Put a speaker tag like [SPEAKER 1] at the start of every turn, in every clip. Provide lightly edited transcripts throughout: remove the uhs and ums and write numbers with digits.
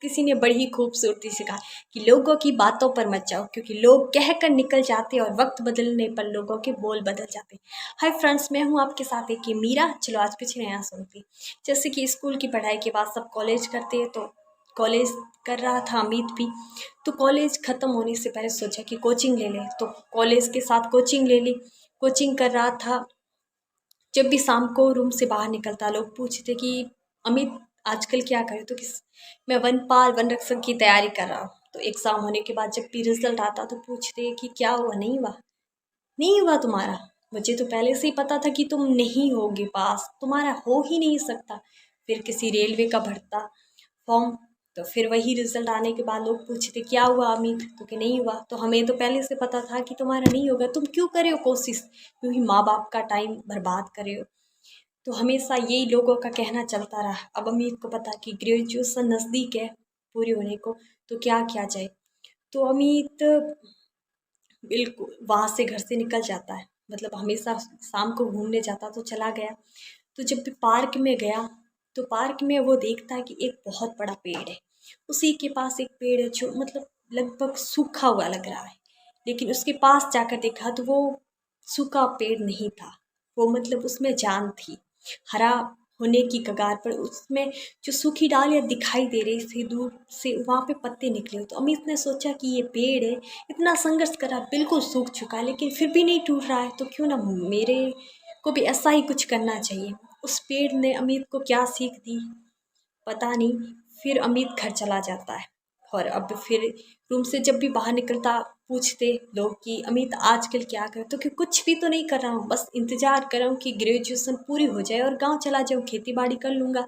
[SPEAKER 1] किसी ने बड़ी ही खूबसूरती से कहा कि लोगों की बातों पर मत जाओ, क्योंकि लोग कह कर निकल जाते और वक्त बदलने पर लोगों के बोल बदल जाते। हाय फ्रेंड्स, मैं हूँ आपके साथ एक मीरा। चलो आज कुछ नया सुनती। जैसे कि स्कूल की पढ़ाई के बाद सब कॉलेज करते हैं, तो कॉलेज कर रहा था अमित भी। तो कॉलेज ख़त्म होने से पहले सोचा कि कोचिंग ले ले, तो कॉलेज के साथ कोचिंग ले ली। कोचिंग कर रहा था। जब भी शाम को रूम से बाहर निकलता, लोग पूछते कि अमित आजकल क्या करे, तो किस मैं वनपाल वन रक्षक की तैयारी कर रहा हूँ। तो एग्ज़ाम होने के बाद जब भी रिजल्ट आता तो पूछते कि क्या हुआ, नहीं हुआ, नहीं हुआ तुम्हारा। मुझे तो पहले से ही पता था कि तुम नहीं होगे पास, तुम्हारा हो ही नहीं सकता। फिर किसी रेलवे का भरता फॉर्म, तो फिर वही रिजल्ट आने के बाद लोग पूछते क्या हुआ अमित, तो कि नहीं हुआ। तो हमें तो पहले से पता था कि तुम्हारा नहीं होगा, तुम क्यों करे हो कोशिश, क्यों ही माँ बाप का टाइम बर्बाद करे हो। तो हमेशा यही लोगों का कहना चलता रहा। अब अमित को पता कि ग्रेजुएशन नज़दीक है पूरी होने को, तो क्या किया जाए। तो अमित बिल्कुल वहाँ से घर से निकल जाता है, मतलब हमेशा शाम को घूमने जाता तो चला गया। तो जब भी पार्क में गया, तो पार्क में वो देखता है कि एक बहुत बड़ा पेड़ है। उसी के पास एक पेड़ है जो मतलब लगभग सूखा हुआ लग रहा है, लेकिन उसके पास जाकर देखा तो वो सूखा पेड़ नहीं था। वो मतलब उसमें जान थी, हरा होने की कगार पर। उसमें जो सूखी डालियाँ दिखाई दे रही थी दूर से, वहाँ पे पत्ते निकले। तो अमित ने सोचा कि ये पेड़ है, इतना संघर्ष करा, बिल्कुल सूख चुका है, लेकिन फिर भी नहीं टूट रहा है, तो क्यों ना मेरे को भी ऐसा ही कुछ करना चाहिए। उस पेड़ ने अमित को क्या सीख दी पता नहीं। फिर अमित घर चला जाता है, और अब फिर रूम से जब भी बाहर निकलता पूछते लोग कि अमित आजकल क्या कर, तो कि कुछ भी तो नहीं कर रहा हूँ, बस इंतज़ार कर रहा हूँ कि ग्रेजुएशन पूरी हो जाए और गांव चला जाऊँ, खेती बाड़ी कर लूँगा।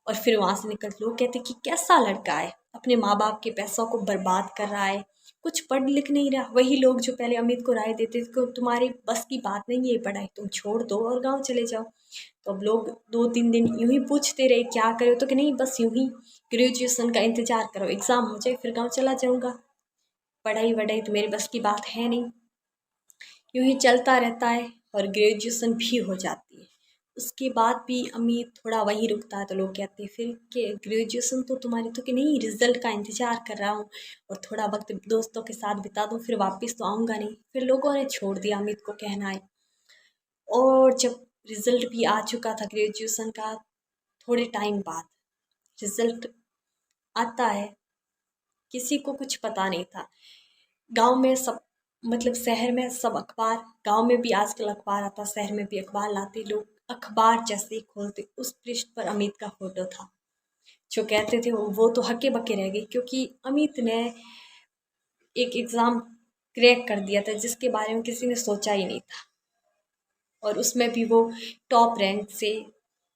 [SPEAKER 1] और फिर वहाँ से निकल लोग कहते कि कैसा लड़का है, अपने माँ बाप के पैसों को बर्बाद कर रहा है, कुछ पढ़ लिख नहीं रहा। वही लोग जो पहले अमित को राय देते थे कि तुम्हारी बस की बात नहीं है पढ़ाई, तुम छोड़ दो और गांव चले जाओ। तो अब लोग 2-3 दिन यूं ही पूछते रहे क्या करो, तो कि नहीं बस यूं ही ग्रेजुएशन का इंतजार करो, एग्ज़ाम हो जाए फिर गाँव चला जाऊँगा, पढ़ाई वढ़ाई तो मेरी बस की बात है नहीं। यूं ही चलता रहता है और ग्रेजुएशन भी हो जाती है। उसके बाद भी अमित थोड़ा वहीं रुकता है, तो लोग कहते हैं फिर कि ग्रेजुएशन तो तुम्हारी, तो कि नहीं रिजल्ट का इंतज़ार कर रहा हूँ और थोड़ा वक्त दोस्तों के साथ बिता दूँ, फिर वापस तो आऊँगा नहीं। फिर लोगों ने छोड़ दिया अमित को कहना है। और जब रिज़ल्ट भी आ चुका था ग्रेजुएशन का, थोड़े टाइम बाद रिज़ल्ट आता है, किसी को कुछ पता नहीं था। गांव में सब मतलब शहर में सब अखबार, गांव में भी आजकल अखबार आता, शहर में भी अखबार लाते लोग। अखबार जैसे ही खोलते उस पृष्ठ पर अमित का फोटो था। जो कहते थे वो तो हक्के बक्के रह गए, क्योंकि अमित ने एक एग्ज़ाम क्रैक कर दिया था जिसके बारे में किसी ने सोचा ही नहीं था, और उसमें भी वो टॉप रैंक से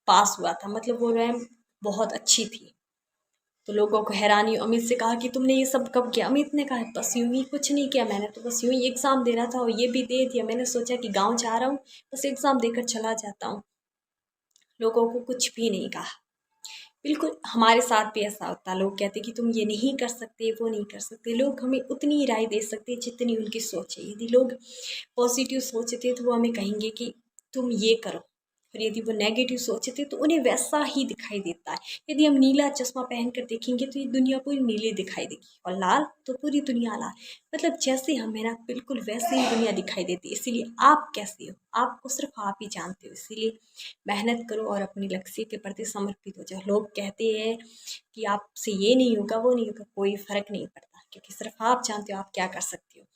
[SPEAKER 1] पास हुआ था, मतलब वो रैंक बहुत अच्छी थी। तो लोगों को हैरानी, अमित से कहा कि तुमने ये सब कब किया। अमित ने कहा बस यूं ही, कुछ नहीं किया मैंने, तो बस यूं ही एग्ज़ाम दे रहा था और ये भी दे दिया। मैंने सोचा कि गांव जा रहा हूँ, बस एग्ज़ाम देकर चला जाता हूँ। लोगों को कुछ भी नहीं कहा। बिल्कुल हमारे साथ भी ऐसा होता है, लोग कहते कि तुम ये नहीं कर सकते, वो नहीं कर सकते। लोग हमें उतनी ही राय दे सकते जितनी उनकी सोच है। यदि लोग पॉजिटिव सोचते तो वो हमें कहेंगे कि तुम ये करो, और यदि वो नेगेटिव सोचते तो उन्हें वैसा ही दिखाई देता है। यदि हम नीला चश्मा पहन कर देखेंगे तो ये दुनिया पूरी नीली दिखाई देगी, और लाल तो पूरी दुनिया लाल। मतलब जैसे हम है ना, बिल्कुल वैसे ही दुनिया दिखाई देती है। इसीलिए आप कैसे हो आपको सिर्फ आप ही जानते हो। इसीलिए मेहनत करो और अपने लक्ष्य के प्रति समर्पित हो जाओ। लोग कहते हैं कि आपसे ये नहीं होगा वो नहीं होगा, कोई फ़र्क नहीं पड़ता, क्योंकि सिर्फ आप जानते हो आप क्या कर सकते हो।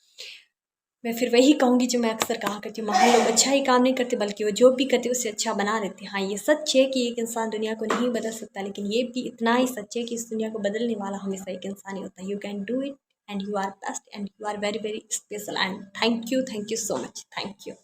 [SPEAKER 1] मैं फिर वही कहूँगी जो मैं अक्सर कहा करती हूँ, महान लोग अच्छा ही काम नहीं करते बल्कि वो जो भी करते उससे अच्छा बना देते हैं। हाँ ये सच है कि एक इंसान दुनिया को नहीं बदल सकता, लेकिन ये भी इतना ही सच है कि इस दुनिया को बदलने वाला हमेशा एक इंसान ही होता है। You can do it and you are best and you are very very special and thank you so much, thank you.